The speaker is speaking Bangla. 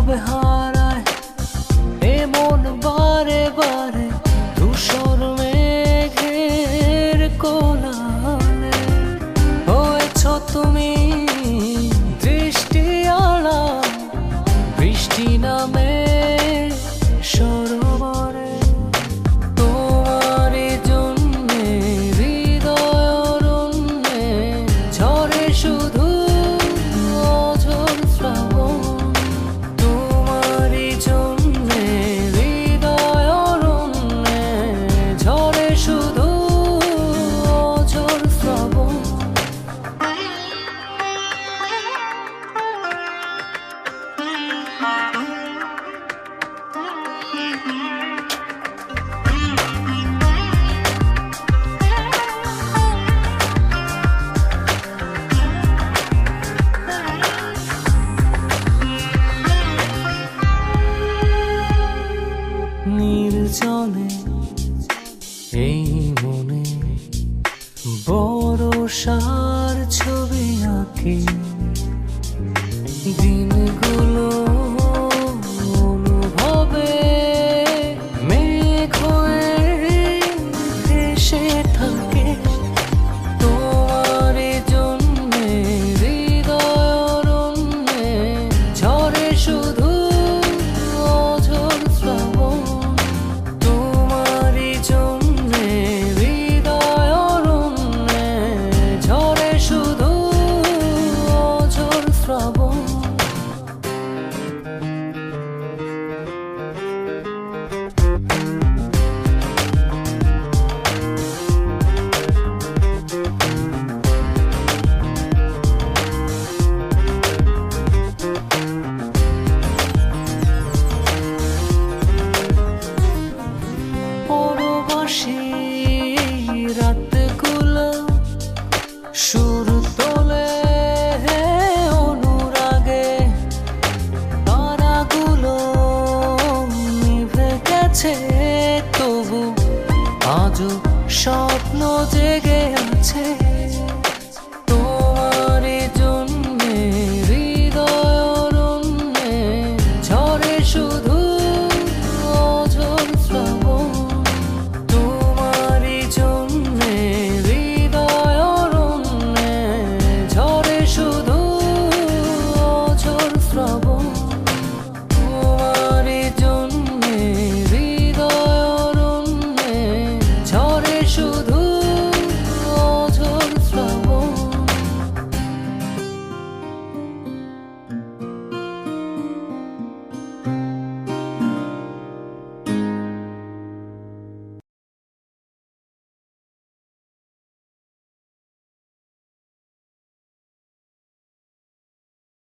ভাবে হারায় এমন বারে বারে ধূসর মেঘের কোলাহলে হয়েছ তুমি দৃষ্টি আড়া বৃষ্টি নামে সরোবরে তোমারই জন্যে হৃদয় অরণ্যে ঝরে শুধু অঝোর শ্রাবণ তোমারই জন্যে হৃদয় অরণ্যে ঝরে শুধু অঝোর শ্রাবণ নির্জনে এই মনে বড় সার ছবি আঁকি দিন